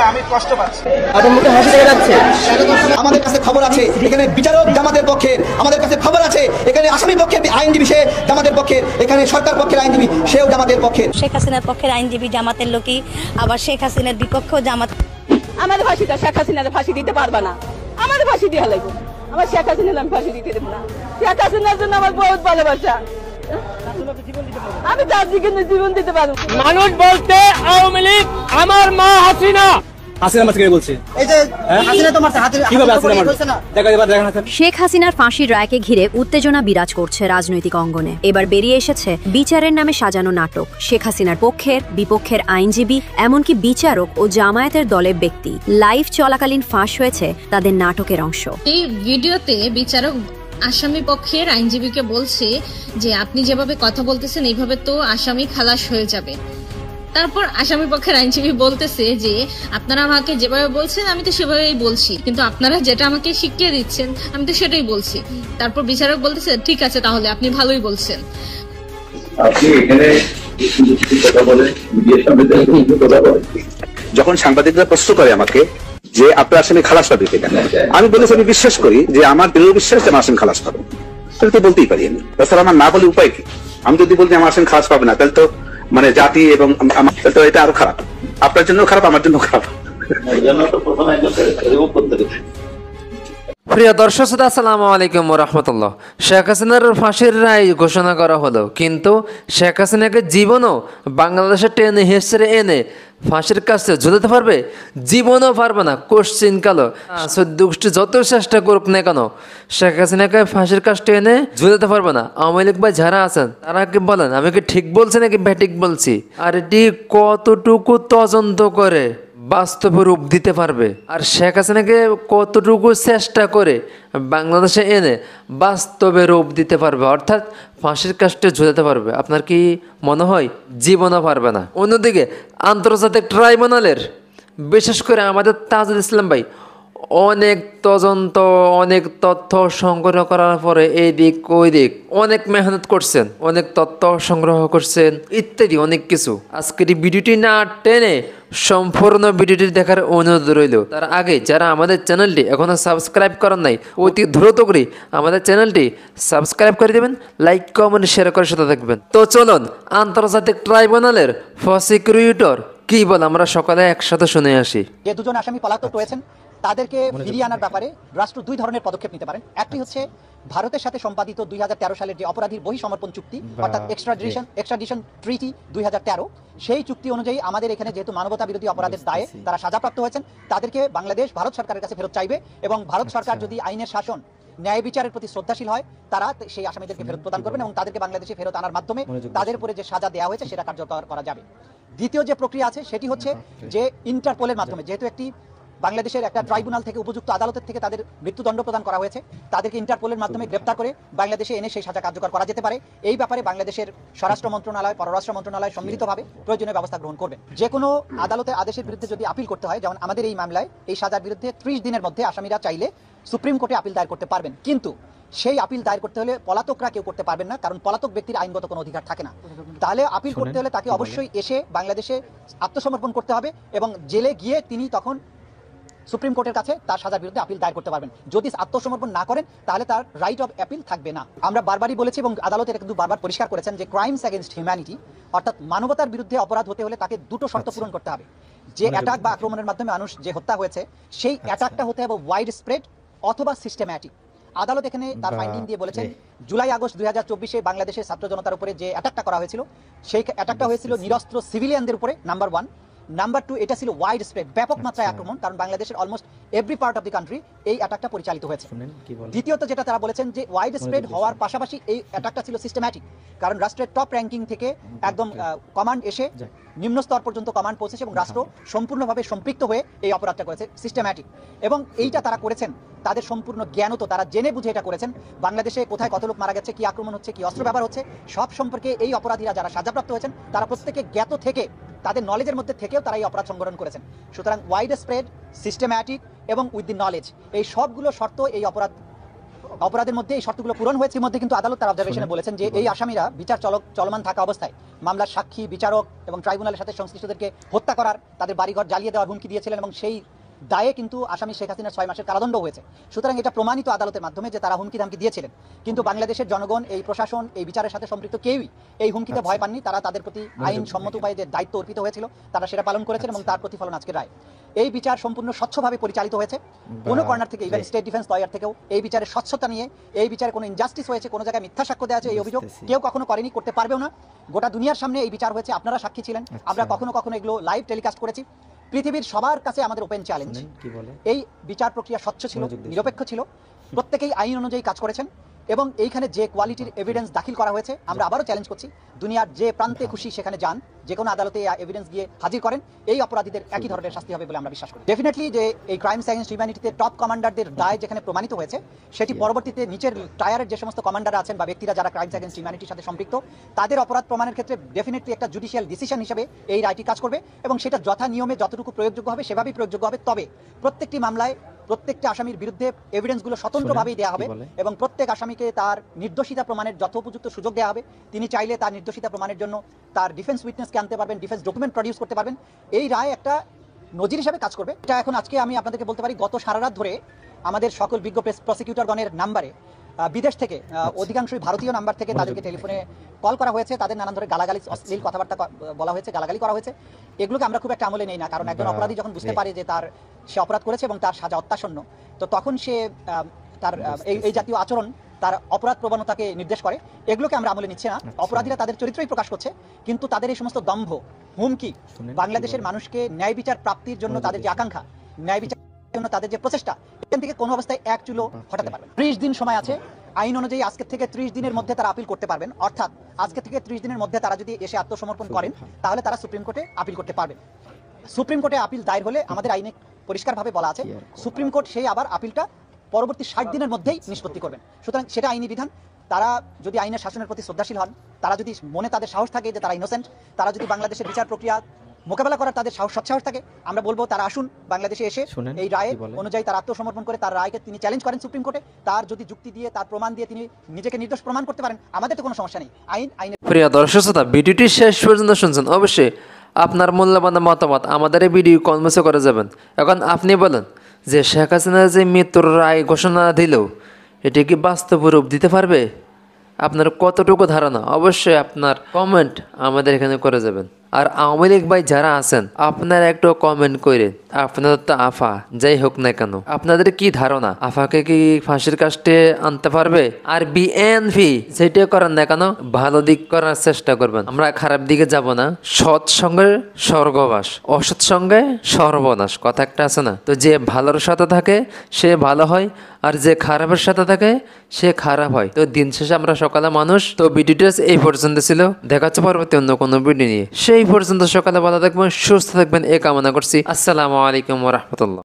আমি কষ্ট পাচ্ছি। আমাদের কাছে খবর আছে এখানে বিচারক জামাতের পক্ষের, আমাদের কাছে খবর আছে এখানে আসামি পক্ষের আইনজীবী সে জামাতের পক্ষের, এখানে সরকার পক্ষের আইনজীবী সেও জামাতের পক্ষের। শেখ হাসিনার পক্ষের আইনজীবী জামাতের লোকই, আবার শেখ হাসিনার বিপক্ষেও জামাত। আমাদের ফাঁসিটা শেখ হাসিনার ফাঁসি দিতে পারবে না, আমাদের ফাঁসি দিয়ে লাগবে। আমার শেখ হাসিনার আমি ফাঁসি দিতে দেবো না। শেখ হাসিনার জন্য আমার বহুত ভালোবাসা, আমি তার দিকে জীবন দিতে পারবো। মানুষ বলতে আওয়ামী লীগ আমার মা হাসিনা। শেখ হাসিনার ফাঁসির রায়কে ঘিরে উত্তেজনা বিরাজ করছে রাজনৈতিক অঙ্গনে। এবার বেরিয়ে এসেছে বিচারের নামে সাজানো নাটক। শেখ হাসিনার পক্ষের বিপক্ষের আইনজীবী, এমনকি বিচারক ও জামায়াতের দলের ব্যক্তি লাইভ চলাকালীন ফাঁস হয়েছে তাদের নাটকের অংশ। এই ভিডিওতে বিচারক আসামি পক্ষের আইনজীবীকে বলছে যে আপনি যেভাবে কথা বলতেছেন এইভাবে তো আসামি খালাস হয়ে যাবে। তারপর আসামি পক্ষের আইনজীবী বলতেছে যে আপনারা আমাকে যেভাবে বলছেন আমি তো সেভাবেই বলছি, কিন্তু আপনারা যেটা আমাকে শিখিয়ে দিচ্ছেন আমি তো সেটাই বলছি। তারপর বিচারক বলতেছে ঠিক আছে, তাহলে আপনি ভালোই বলছেন। যখন সাংবাদিকরা প্রশ্ন করে আমাকে যে আপনার আসামি খালাস পাবে কিনা, আমি বলেছি আমি বিশ্বাস করি যে আমার দৃঢ় বিশ্বাস যে আমার আসামি খালাস পাবে। তাহলে তো বলতেই পারি আমি, তাছাড়া আমার না বলে উপায় কি? আমি যদি বলছি আমার আসামি খালাস পাবে না, তাহলে তো মানে জাতি এবং এটা আরো খারাপ, আপনার জন্য খারাপ, আমার জন্য খারাপ। প্রিয় দর্শক শ্রোতা, আসসালামু আলাইকুম ওয়া রাহমাতুল্লাহ। শেখ হাসিনার ফাঁসির রায় ঘোষণা করা হলো, কিন্তু শেখ হাসিনাকে জীবনও বাংলাদেশে টেনে হেসড়ে এনে ফাঁসির কাছে ঝুলাতে পারবে? জীবনও পারবে না। কোশ্চিন কালো দুষ্টি যত চেষ্টা করুক না কেন, শেখ হাসিনাকে ফাঁসির কাছে এনে ঝুলাতে পারবে না। আওয়ামী লীগ ভাই যারা আছেন তারা কি বলেন আমি কি ঠিক বলছি নাকি ব্যাঠিক বলছি? আর এটি কতটুকু তদন্ত করে বাস্তবে রূপ দিতে পারবে, আর শেখ হাসিনাকে কতটুকু চেষ্টা করে বাংলাদেশে এনে বাস্তবে রূপ দিতে পারবে, অর্থাৎ ফাঁসির কাস্টে ঝুলাতে পারবে? আপনার কি মনে হয়? জীবনও পারবে না। অন্যদিকে আন্তর্জাতিক ট্রাইব্যুনালের বিশেষ করে আমাদের তাজুল ইসলাম ভাই অনেক তদন্ত, অনেক তথ্য সংগ্রহ করার পরে এই দিক ওই দিক অনেক মেহনত করছেন, অনেক তথ্য সংগ্রহ করছেন ইত্যাদি অনেক কিছু। আজকের এই ভিডিওটি না টেনে সম্পূর্ণ ভিডিওটি দেখার অনুরোধ রইল। তার আগে যারা আমাদের চ্যানেলটি এখনো সাবস্ক্রাইব করেন নাই, অতি দ্রুত করে আমাদের চ্যানেলটি সাবস্ক্রাইব করে দেবেন, লাইক কমেন্ট শেয়ার করে সাথে থাকবেন। তো চলুন আন্তর্জাতিক ট্রাইব্যুনালের প্রসিকিউটর কি বলে আমরা সকালে একসাথে শুনে আসি। যে দুজন আসামি পলাতক রয়েছেন তাদেরকে ফিরিয়ে আনার ব্যাপারে রাষ্ট্র দুই ধরনের পদক্ষেপ নিতে পারেন। একটি হচ্ছে ভারতের সাথে সম্পাদিত 2013 সালের যে অপরাধীর বহিঃসমর্পণ চুক্তি, অর্থাৎ এক্সট্রাডিশন ট্রিটি 2013, সেই চুক্তি অনুযায়ী আমাদের এখানে যেহেতু মানবতা বিরোধী অপরাধের দায়ে তারা সাজাপ্রাপ্ত হয়েছেন, তাদেরকে বাংলাদেশ ভারত সরকারের কাছে ফেরত চাইবে এবং ভারত সরকার যদি আইনের শাসন, ন্যায় বিচারের প্রতি শ্রদ্ধাশীল হয় তারা সেই আসামিদেরকে ফেরত প্রদান করবেন এবং তাদেরকে বাংলাদেশে ফেরত আনার মাধ্যমে তাদের উপরে যে সাজা দেওয়া হয়েছে সেটা কার্যকর করা যাবে। দ্বিতীয় যে প্রক্রিয়া আছে সেটি হচ্ছে যে ইন্টারপোলের মাধ্যমে, যেহেতু একটি বাংলাদেশের একটা ট্রাইব্যুনাল থেকে উপযুক্ত আদালতের থেকে তাদের মৃত্যুদণ্ড প্রদান করা হয়েছে, তাদেরকে ইন্টারপোলের মাধ্যমে গ্রেপ্তার করে বাংলাদেশে এনে সেই সাজা কার্যকর করা যেতে পারে। এই ব্যাপারে বাংলাদেশের স্বরাষ্ট্র মন্ত্রণালয়, পররাষ্ট্র মন্ত্রণালয় সম্মিলিতভাবে প্রয়োজনীয় ব্যবস্থা গ্রহণ করবে। যে কোনো আদালতের আদেশের বিরুদ্ধে যদি আপিল করতে হয়, যেমন আমাদের এই মামলায় এই সাজার বিরুদ্ধে 30 দিনের মধ্যে আসামিরা চাইলে সুপ্রিম কোর্টে আপিল দায়ের করতে পারবেন, কিন্তু সেই আপিল দায়ের করতে হলে পলাতকরা কেউ করতে পারবেন না, কারণ পলাতক ব্যক্তির আইনগত কোনো অধিকার থাকে না। তাহলে আপিল করতে হলে তাকে অবশ্যই এসে বাংলাদেশে আত্মসমর্পণ করতে হবে এবং জেলে গিয়ে তিনি তখন সুপ্রিম কোর্টের কাছে তার সাজার বিরুদ্ধে আপিল দায়ের করতে পারবেন। যদি আত্মসমর্পণ না করেন তাহলে তার রাইট অফ অ্যাপিল থাকবে না। আমরা বারবারই বলেছি এবং আদালতের কিন্তু বারবার পরিষ্কার করেছেন যে ক্রাইমস এগেইনস্ট হিউম্যানিটি, অর্থাৎ মানবতার বিরুদ্ধে অপরাধ হতে হলে তাকে দুটো শর্ত পূরণ করতে হবে। যে অ্যাটাক বা আক্রমণের মাধ্যমে মানুষ যে হত্যা হয়েছে সেই অ্যাটাকটা হতে হবে ওয়াইড স্প্রেড অথবা সিস্টেম্যাটিক। আদালত এখানে তার ফাইন্ডিং দিয়ে বলেছেন জুলাই আগস্ট 2024-এ বাংলাদেশের ছাত্র জনতার উপরে যে অ্যাটাকটা করা হয়েছিল সেই অ্যাটাকটা হয়েছিল নিরস্ত্র সিভিলিয়ানদের উপরে, নাম্বার 1। নাম্বার 2, এটা ছিল ওয়াইড স্প্রেড, ব্যাপক মাত্রায় আক্রমণ, কারণ বাংলাদেশের almost every part of the country এই অ্যাটাকটা পরিচালিত হয়েছে। দ্বিতীয়ত যেটা তারা বলেছেন যে ওয়াইড স্প্রেড হওয়ার পাশাপাশি এই অ্যাটাকটা ছিল সিস্টেম্যাটিক, কারণ রাষ্ট্রের টপ র্যাঙ্কিং থেকে একদম কমান্ড এসে নিম্ন স্তর পর্যন্ত কমান্ড পৌঁছেছে এবং রাষ্ট্র সম্পূর্ণভাবে সম্পৃক্ত হয়ে এই অপরাধটা করেছে, সিস্টেম্যাটিক। এবং এইটা তারা করেছেন তাদের সম্পূর্ণ জ্ঞানত, তারা জেনে বুঝে এটা করেছেন। বাংলাদেশে কোথায় কত লোক মারা গেছে, কি আক্রমণ হচ্ছে, কি অস্ত্র ব্যবহার হচ্ছে, সব সম্পর্কে এই অপরাধীরা যারা সাজাপ্রাপ্ত হয়েছেন তারা প্রত্যেকে জ্ঞাত থেকে, তাদের নলেজের মধ্যে থেকেও তারা এই অপরাধ সংগঠন করেছেন। সুতরাং ওয়াইড স্প্রেড, সিস্টেম্যাটিক এবং উইথ দি নলেজ, এই সবগুলো শর্ত এই অপরাধ অপরাধের মধ্যে এই শর্তগুলো পূরণ হয়েছে মধ্যে কিন্তু আদালত তার অবজারভেশনে বলেছেন যে এই আসামিরা বিচার চলমান থাকা অবস্থায় মামলার সাক্ষী, বিচারক এবং ট্রাইব্যুনালের সাথে সংশ্লিষ্টদেরকে হত্যা করার, তাদের বাড়িঘর জ্বালিয়ে দেওয়ার হুমকি দিয়েছিলেন এবং সেই দায়ে কিন্তু আসামি শেখ হাসিনার 6 মাসের কারাদণ্ড হয়েছে। সুতরাং এটা প্রমাণিত আদালতের মাধ্যমে যে তারা হুমকি ধামকি দিয়েছিলেন, কিন্তু বাংলাদেশের জনগণ, এই প্রশাসন, এই বিচারের সাথে সম্পৃক্ত কেউই এই হুমকিতে ভয় পাননি। তারা তাদের প্রতি আইন সম্মত উপায়ে যে দায়িত্ব অর্পিত হয়েছিল তারা সেটা পালন করেছেন এবং তার প্রতিফলন আজকের রায়। এই বিচার সম্পূর্ণ স্বচ্ছভাবে পরিচালিত হয়েছে, কোনো কর্নার থেকে, ইভেন স্টেট ডিফেন্স লয়ার থেকেও এই বিচারের স্বচ্ছতা নিয়ে, এই বিচারে কোনো ইনজাস্টিস হয়েছে, কোনো জায়গায় মিথ্যা সাক্ষ্য দেওয়া আছে, এই অভিযোগ কেউ কখনো করেনি, করতে পারবেও না। গোটা দুনিয়ার সামনে এই বিচার হয়েছে, আপনারা সাক্ষী ছিলেন, আমরা কখনো কখনো এগুলো লাইভ টেলিকাস্ট করেছি। পৃথিবীর সবার কাছে আমাদের ওপেন চ্যালেঞ্জ, এই বিচার প্রক্রিয়া স্বচ্ছ ছিল, নিরপেক্ষ ছিল, প্রত্যেকেই আইন অনুযায়ী কাজ করেছেন এবং এইখানে যে কোয়ালিটির এভিডেন্স দাখিল করা হয়েছে, আমরা আবারও চ্যালেঞ্জ করছি, দুনিয়ার যে প্রান্তে খুশি সেখানে যান, যে কোনো আদালতে এভিডেন্স গিয়ে হাজির করেন, এই অপরাধীদের একই ধরনের শাস্তি হবে বলে আমরা বিশ্বাস করি। ডেফিনেটলি যে এই ক্রাইমস এগেইনস্ট হিউম্যানিটিতে টপ কমান্ডারদের দায় যেখানে প্রমাণিত হয়েছে, সেটি পরবর্তীতে নিচের টায়ারের যে সমস্ত কমান্ডার আছেন বা ব্যক্তিরা যারা ক্রাইমস এগেইনস্ট হিউম্যানিটির সাথে সম্পৃক্ত, তাদের অপরাধ প্রমাণের ক্ষেত্রে ডেফিনেটলি একটা জুডিশিয়াল ডিসিশন হিসেবে এই রায়টি কাজ করবে এবং সেটা যথা নিয়মে যতটুকু প্রয়োগযোগ্য হবে সেভাবেই প্রয়োগযোগ্য হবে। তবে প্রত্যেকটি মামলায় প্রত্যেকটি আসামির বিরুদ্ধে এভিডেন্সগুলো স্বতন্ত্রভাবেই দেওয়া হবে এবং প্রত্যেক আসামিকে তার নির্দোষিতা প্রমাণের যথোপযুক্ত সুযোগ দেওয়া হবে। তিনি চাইলে তার নির্দোষিতা প্রমাণের জন্য তার ডিফেন্স উইটনেসকে আনতে পারবেন, ডিফেন্স ডকুমেন্ট প্রডিউস করতে পারবেন। এই রায় একটা নজির হিসাবে কাজ করবে। এটা এখন আজকে আমি আপনাদেরকে বলতে পারি, গত সারা রাত ধরে আমাদের সকল বিজ্ঞ প্রসিকিউটরগণের নাম্বারে বিদেশ থেকে অধিকাংশই ভারতীয় নাম্বার থেকে তাদেরকে টেলিফোনে কল করা হয়েছে, তাদের নানান ধরে গালাগালি, অশ্লীল কথাবার্তা বলা হয়েছে, গালাগালি করা হয়েছে। এগুলোকে আমরা খুব একটা আমলে নেই না, কারণ একজন অপরাধী যখন বুঝতে পারে যে সে অপরাধ করেছে এবং তার সাজা অত্যাসন্ন, তো তখন সে তার এই জাতীয় আচরণ তার অপরাধ প্রবণতাকে নির্দেশ করে। এগুলোকে আমরা আমলে নিচ্ছি না। অপরাধীরা তাদের চরিত্রই প্রকাশ করছে, কিন্তু তাদের এই সমস্ত দম্ভ, হুমকি, বাংলাদেশের মানুষকে ন্যায় বিচার প্রাপ্তির জন্য তাদের যে আকাঙ্ক্ষা, ন্যায় বিচার জন্য তাদের যে প্রচেষ্টা, এখান থেকে কোনো অবস্থায় এক চুলো হটাতে পারবে। 30 দিন সময় আছে আইন অনুযায়ী। আজকে থেকে 30 দিনের মধ্যে তারা আপিল করতে পারবেন, অর্থাৎ আজকে থেকে 30 দিনের মধ্যে তারা যদি এসে আত্মসমর্পণ করেন তাহলে তারা সুপ্রিম কোর্টে আপিল করতে পারবেন। সুপ্রিম কোর্টে আপিল দায়ের হলে আমাদের আইনে পরিষ্কারভাবে বলা আছে সুপ্রিম কোর্ট সেই আবার আপিলটা পরবর্তী 60 দিনের মধ্যেই নিষ্পত্তি করবেন। সুতরাং সেটা আইনি বিধান। তারা যদি আইনের শাসনের প্রতি শ্রদ্ধাশীল হন, তারা যদি মনে তাদের সাহস থাকে যে তারা ইনোসেন্ট, তারা যদি বাংলাদেশের বিচার প্রক্রিয়া মোকাবেলা করার তাদের সৎসাহস থাকে, আমরা বলবো তারা আসুন বাংলাদেশে এসে এই রায় অনুযায়ী তার আত্মসমর্পণ করে তার রায়কে তিনি চ্যালেঞ্জ করেন সুপ্রিম কোর্টে। তার যদি যুক্তি দিয়ে, তার প্রমাণ দিয়ে তিনি নিজেকে নির্দোষ প্রমাণ করতে পারেন, আমাদের তো কোনো সমস্যা নেই। আইনের প্রিয় দর্শক শ্রোতা, ভিডিওটি শেষ পর্যন্ত শুনছেন, অবশ্যই আপনার মূল্যবান মতামত আমাদের এই ভিডিও কমেন্টে করে যাবেন। এখন আপনি বলেন যে শেখ হাসিনা যে মৃত্যুর রায় ঘোষণা দিল, এটি কি বাস্তব রূপ দিতে পারবে? আপনার কতটুকু ধারণা অবশ্যই আপনার কমেন্ট আমাদের এখানে করে যাবেন। আর আওয়ামী লীগ ভাই যারা আছেন, আপনারা একটু কমেন্ট করে, আপনাদের তো আফা যাই হোক না কেন, আপনাদের কি ধারণা, আফাকে কি ফাঁসির কাস্টে আনতে পারবে? আর বিএনপি যেটা করেন না কেন, ভালো দিক করার চেষ্টা করবেন। আমরা খারাপ দিকে যাব না। সৎ সঙ্গে স্বর্গবাস, অসৎ সঙ্গে সর্বনাশ, কথা একটা আছে না? তো যে ভালোর সাথে থাকে সে ভালো হয়, আর যে খারাপের সাথে থাকে সে খারাপ হয়। তো দিন শেষে আমরা সকালে মানুষ। তো ভিডিওটা এই পর্যন্ত ছিল, দেখা হচ্ছে পরবর্তী অন্য কোনো ভিডিও নিয়ে। সেই পর্যন্ত সকালে ভালো থাকবেন, সুস্থ থাকবেন, এ কামনা করছি। আসসালামু আলাইকুম ওয়া রাহমাতুল্লাহ।